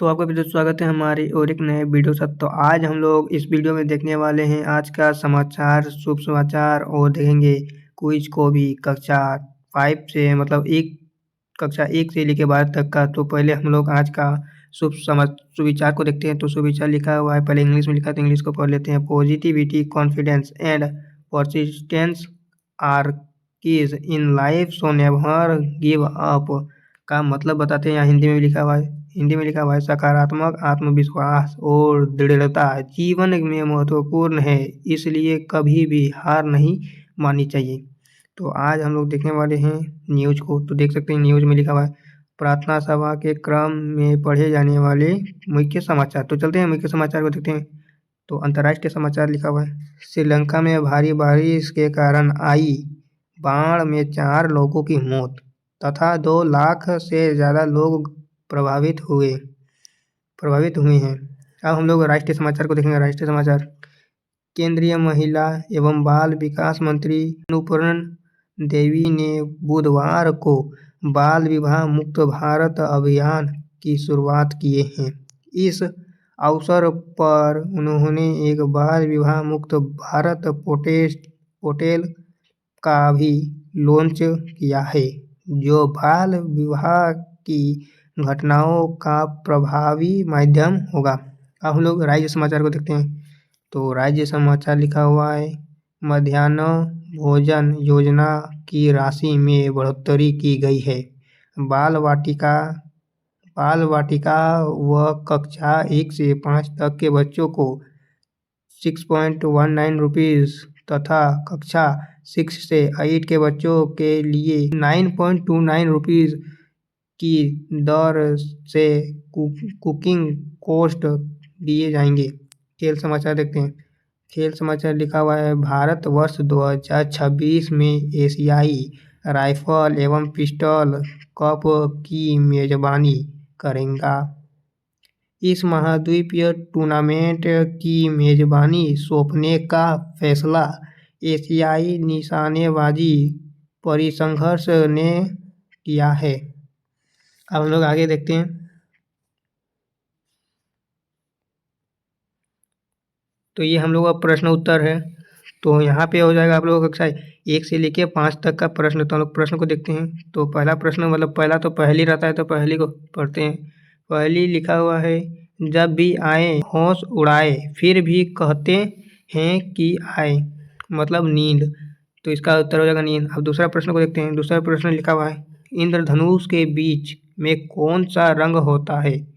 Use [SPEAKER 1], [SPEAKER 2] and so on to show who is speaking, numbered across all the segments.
[SPEAKER 1] तो आपका भी स्वागत है हमारी और एक नए वीडियो साथ। तो आज हम लोग इस वीडियो में देखने वाले हैं आज का समाचार, शुभ समाचार, और देखेंगे क्विज को भी कक्षा 5 से मतलब कक्षा 1 से लेकर 12 तक का। तो पहले हम लोग आज का सुविचार को देखते हैं। तो सुविचार लिखा हुआ है, पहले इंग्लिश में लिखा है तो इंग्लिश को पढ़ लेते हैं। Positivity, confidence and persistence are keys in life, so never give up का मतलब बताते हैं। यहाँ हिंदी में भी लिखा हुआ है। हिंदी में लिखा हुआ है, सकारात्मक आत्मविश्वास और दृढ़ता जीवन में महत्वपूर्ण है, इसलिए कभी भी हार नहीं माननी चाहिए। तो आज हम लोग देखने वाले हैं न्यूज को। तो देख सकते हैं न्यूज में लिखा हुआ है, प्रार्थना सभा के क्रम में पढ़े जाने वाले मुख्य समाचार। तो चलते हैं मुख्य समाचार को देखते हैं। तो अंतर्राष्ट्रीय समाचार लिखा हुआ है, श्रीलंका में भारी बारिश के कारण आई बाढ़ में 4 लोगों की मौत तथा 2 लाख से ज़्यादा लोग प्रभावित हुए हैं। अब हम लोग राष्ट्रीय समाचार को देखेंगे। राष्ट्रीय समाचार, केंद्रीय महिला एवं बाल विकास मंत्री अनुपूरण देवी ने बुधवार को बाल विवाह मुक्त भारत अभियान की शुरुआत किए हैं। इस अवसर पर उन्होंने एक बाल विवाह मुक्त भारत पोर्टल का भी लॉन्च किया है, जो बाल विवाह की घटनाओं का प्रभावी माध्यम होगा। अब हम लोग राज्य समाचार को देखते हैं। तो राज्य समाचार लिखा हुआ है, मध्याह्न भोजन योजना की राशि में बढ़ोतरी की गई है। बाल वाटिका व कक्षा 1 से 5 तक के बच्चों को 6.19 रुपीज़ तथा कक्षा 6 से 8 के बच्चों के लिए 9.29 रुपीज़ की दर से कुकिंग कोस्ट दिए जाएंगे। खेल समाचार देखते हैं। खेल समाचार लिखा हुआ है, भारत वर्ष 2026 में एशियाई राइफल एवं पिस्टल कप की मेजबानी करेगा। इस महाद्वीपीय टूर्नामेंट की मेजबानी सौंपने का फैसला एशियाई निशानेबाजी परिसंघर्ष ने किया है। अब हम लोग आगे देखते हैं। तो ये हम लोग का प्रश्न उत्तर है। तो यहाँ पे हो जाएगा आप लोगों का कक्षा 1 से लेके 5 तक का प्रश्न। तो हम लोग प्रश्न को देखते हैं। तो पहला प्रश्न मतलब पहला तो पहली रहता है, तो पहली को पढ़ते हैं। पहली लिखा हुआ है, जब भी आए होश उड़ाए फिर भी कहते हैं कि आए, मतलब नींद। तो इसका उत्तर हो जाएगा नींद। अब दूसरा प्रश्न को देखते हैं। दूसरा प्रश्न लिखा हुआ है, इंद्रधनुष के बीच में कौन सा रंग होता है?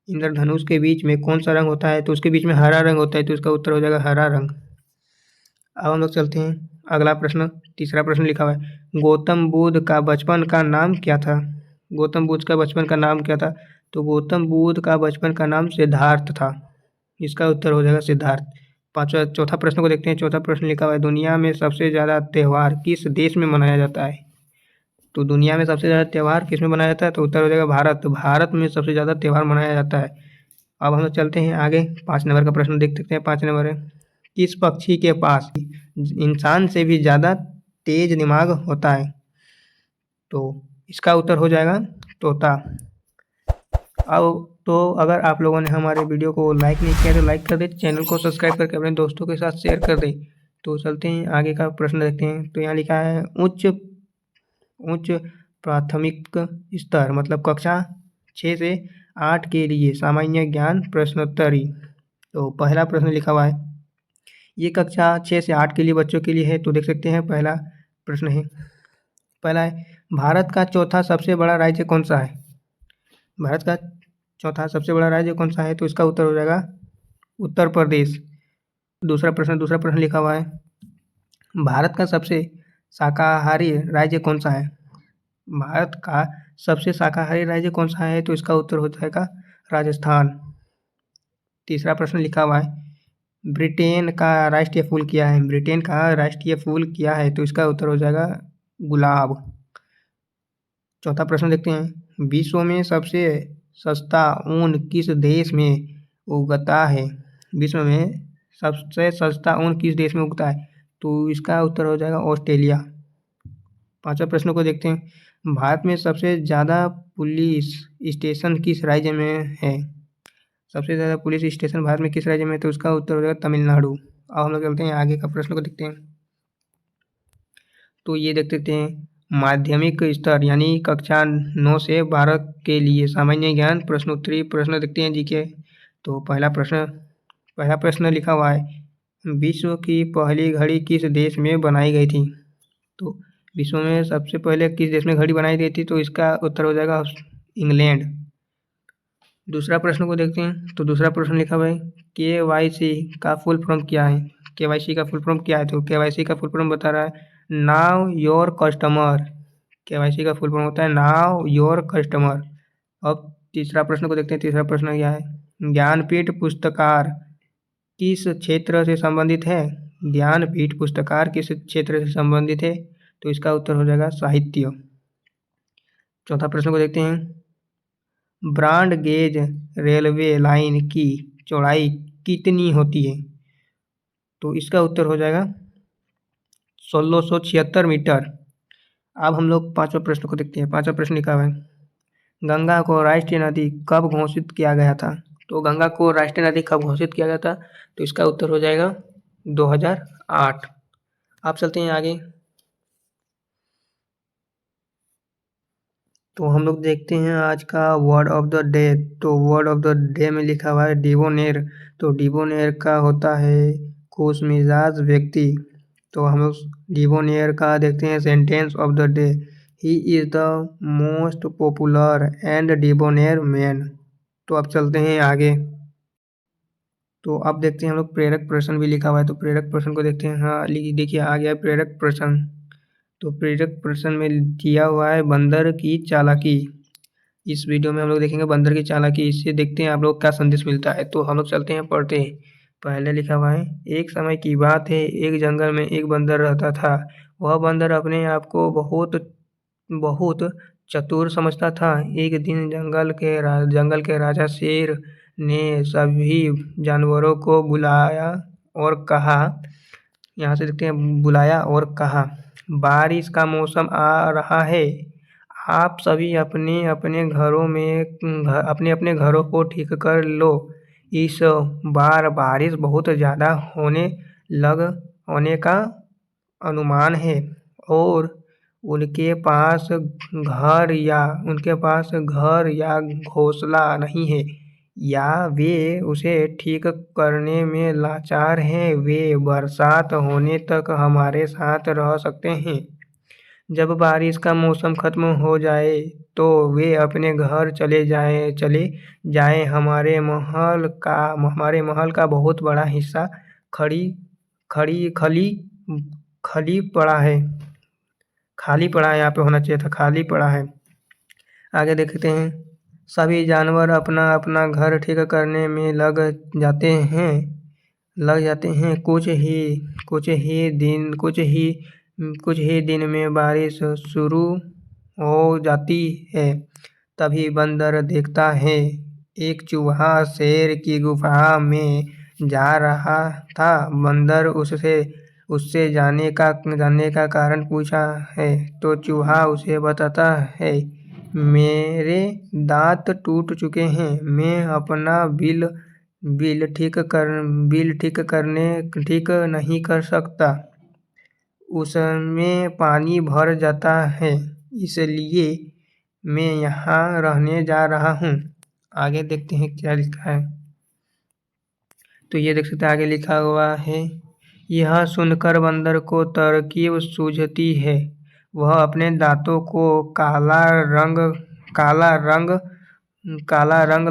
[SPEAKER 1] इंद्रधनुष के बीच में कौन सा रंग होता है? तो उसके बीच में हरा रंग होता है, तो इसका उत्तर हो जाएगा हरा रंग। अब हम लोग चलते हैं अगला प्रश्न। तीसरा प्रश्न लिखा हुआ है, गौतम बुद्ध का बचपन का नाम क्या था? गौतम बुद्ध का बचपन का नाम क्या था? तो गौतम बुद्ध का बचपन का नाम सिद्धार्थ था। इसका उत्तर हो जाएगा सिद्धार्थ। चौथा प्रश्न को देखते हैं। चौथा प्रश्न लिखा हुआ है, दुनिया में सबसे ज़्यादा त्यौहार किस देश में मनाया जाता है? तो दुनिया में सबसे ज़्यादा त्यौहार किस में मनाया जाता है? तो उत्तर हो जाएगा भारत। तो भारत में सबसे ज़्यादा त्यौहार मनाया जाता है। अब हम लोग चलते हैं आगे। 5 नंबर का प्रश्न देख सकते हैं। 5 नंबर है, किस पक्षी के पास इंसान से भी ज़्यादा तेज दिमाग होता है? तो इसका उत्तर हो जाएगा तोता। अब तो अगर आप लोगों ने हमारे वीडियो को लाइक नहीं किया तो लाइक कर दे, चैनल को सब्सक्राइब करके अपने दोस्तों के साथ शेयर कर दे। तो चलते हैं आगे का प्रश्न देखते हैं। तो यहाँ लिखा है, उच्च प्राथमिक स्तर मतलब कक्षा 6 से 8 के लिए सामान्य ज्ञान प्रश्नोत्तरी। तो पहला प्रश्न लिखा हुआ है, ये कक्षा 6 से 8 के लिए बच्चों के लिए है। तो देख सकते हैं पहला प्रश्न है, पहला है, भारत का चौथा सबसे बड़ा राज्य कौन सा है? भारत का चौथा सबसे बड़ा राज्य कौन सा है? तो इसका उत्तर हो जाएगा उत्तर प्रदेश। दूसरा प्रश्न लिखा हुआ है, भारत का सबसे शाकाहारी राज्य कौन सा है? भारत का सबसे शाकाहारी राज्य कौन सा है? तो इसका उत्तर हो जाएगा राजस्थान। तीसरा प्रश्न लिखा हुआ है, ब्रिटेन का राष्ट्रीय फूल क्या है? ब्रिटेन का राष्ट्रीय फूल क्या है? तो इसका उत्तर हो जाएगा गुलाब। चौथा प्रश्न देखते हैं, विश्व में सबसे सस्ता ऊन किस देश में उगता है? विश्व में सबसे सस्ता ऊन किस देश में उगता है? तो इसका उत्तर हो जाएगा ऑस्ट्रेलिया। पांचवा प्रश्न को देखते हैं, भारत में सबसे ज़्यादा पुलिस स्टेशन किस राज्य में है? सबसे ज़्यादा पुलिस स्टेशन भारत में किस राज्य में है? तो उसका उत्तर हो जाएगा तमिलनाडु। अब हम लोग चलते हैं आगे का प्रश्न को देखते हैं। तो ये देख लेते हैं माध्यमिक स्तर यानी कक्षा 9 से 12 के लिए सामान्य ज्ञान प्रश्नोत्तरी प्रश्न देखते हैं जीके। तो पहला प्रश्न लिखा हुआ है, विश्व की पहली घड़ी किस देश में बनाई गई थी? तो विश्व में सबसे पहले किस देश में घड़ी बनाई गई थी? तो इसका उत्तर हो जाएगा इंग्लैंड। दूसरा प्रश्न को देखते हैं। तो दूसरा प्रश्न लिखा हुआ है, KYC का फुल फॉर्म क्या है? KYC का फुल फॉर्म क्या है? तो KYC का फुल फॉर्म बता रहा है नाउ योर कस्टमर। KYC का फुल फॉर्म होता है नाउ योर कस्टमर। अब तीसरा प्रश्न को देखते हैं। तीसरा प्रश्न क्या है, ज्ञानपीठ पुरस्कार किस क्षेत्र से संबंधित है? ज्ञानपीठ पुरस्कार किस क्षेत्र से संबंधित है? तो इसका उत्तर हो जाएगा साहित्य। चौथा प्रश्न को देखते हैं, ब्रॉड गेज रेलवे लाइन की चौड़ाई कितनी होती है? तो इसका उत्तर हो जाएगा 1676 मीटर। अब हम लोग पांचवा प्रश्न को देखते हैं। पांचवा प्रश्न लिखा हुआ है, गंगा को राष्ट्रीय नदी कब घोषित किया गया था? तो गंगा को राष्ट्रीय नदी कब घोषित किया गया था? तो इसका उत्तर हो जाएगा 2008। आप चलते हैं आगे। तो हम लोग देखते हैं आज का वर्ड ऑफ द डे। तो वर्ड ऑफ द डे में लिखा हुआ है डिबोनेर। तो डिबोनेर का होता है खुश मिजाज व्यक्ति। तो हम लोग डिबोनेर का देखते हैं sentence of the day, he is the most popular and debonair man. तो अब चलते हैं आगे। तो अब देखते हैं हम लोग प्रेरक प्रश्न भी लिखा हुआ है। तो प्रेरक प्रश्न को देखते हैं। हाँ देखिए आ गया प्रेरक प्रश्न। तो प्रेरक प्रश्न में दिया हुआ है बंदर की चालाकी। इस वीडियो में हम लोग देखेंगे बंदर की चालाकी। इससे देखते हैं आप लोग क्या संदेश मिलता है। तो हम लोग चलते हैं पढ़ते हैं। पहले लिखा हुआ है, एक समय की बात है, एक जंगल में एक बंदर रहता था। वह बंदर अपने आप को बहुत चतुर समझता था। एक दिन जंगल के राजा शेर ने सभी जानवरों को बुलाया और कहा, यहाँ से देखते हैं बुलाया और कहा, बारिश का मौसम आ रहा है, आप सभी अपने अपने घरों को ठीक कर लो। इस बार बारिश बहुत ज़्यादा होने का अनुमान है और उनके पास घर या घोंसला नहीं है, या वे उसे ठीक करने में लाचार हैं। वे बरसात होने तक हमारे साथ रह सकते हैं। जब बारिश का मौसम खत्म हो जाए तो वे अपने घर चले जाएं। हमारे महल का बहुत बड़ा हिस्सा खाली पड़ा है। यहाँ पे होना चाहिए था खाली पड़ा है। आगे देखते हैं, सभी जानवर अपना अपना घर ठीक करने में लग जाते हैं। कुछ ही दिन में बारिश शुरू हो जाती है। तभी बंदर देखता है एक चूहा शेर की गुफा में जा रहा था। बंदर उससे जाने का कारण पूछा है तो चूहा उसे बताता है, मेरे दांत टूट चुके हैं, मैं अपना बिल ठीक नहीं कर सकता, उसमें पानी भर जाता है, इसलिए मैं यहाँ रहने जा रहा हूँ। आगे देखते हैं क्या लिखा है। तो ये देख सकते हैं आगे लिखा हुआ है, यह सुनकर बंदर को तरकीब सूझती है। वह अपने दांतों को काला रंग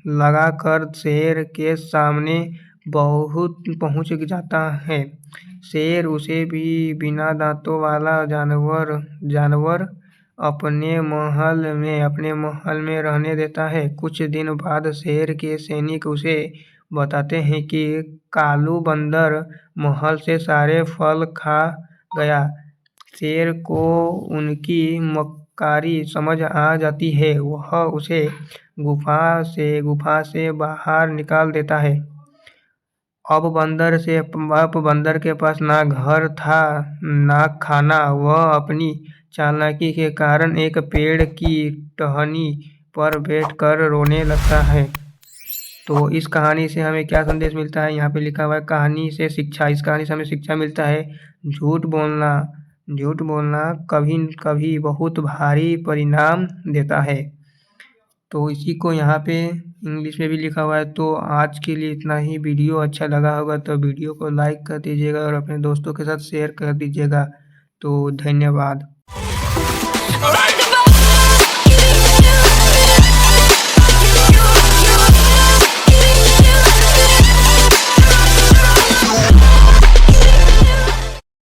[SPEAKER 1] लगा कर शेर के सामने पहुंच जाता है। शेर उसे भी बिना दांतों वाला जानवर अपने महल में रहने देता है। कुछ दिन बाद शेर के सैनिक उसे बताते हैं कि कालू बंदर महल से सारे फल खा गया। शेर को उनकी मक्कारी समझ आ जाती है। वह उसे गुफा से बाहर निकाल देता है। अब बंदर के पास ना घर था ना खाना। वह अपनी चालाकी के कारण एक पेड़ की टहनी पर बैठकर रोने लगता है। तो इस कहानी से हमें क्या संदेश मिलता है? यहाँ पे लिखा हुआ है कहानी से शिक्षा। इस कहानी से हमें शिक्षा मिलता है झूठ बोलना कभी कभी बहुत भारी परिणाम देता है। तो इसी को यहाँ पे इंग्लिश में भी लिखा हुआ है। तो आज के लिए इतना ही। वीडियो अच्छा लगा होगा तो वीडियो को लाइक कर दीजिएगा और अपने दोस्तों के साथ शेयर कर दीजिएगा। तो धन्यवाद।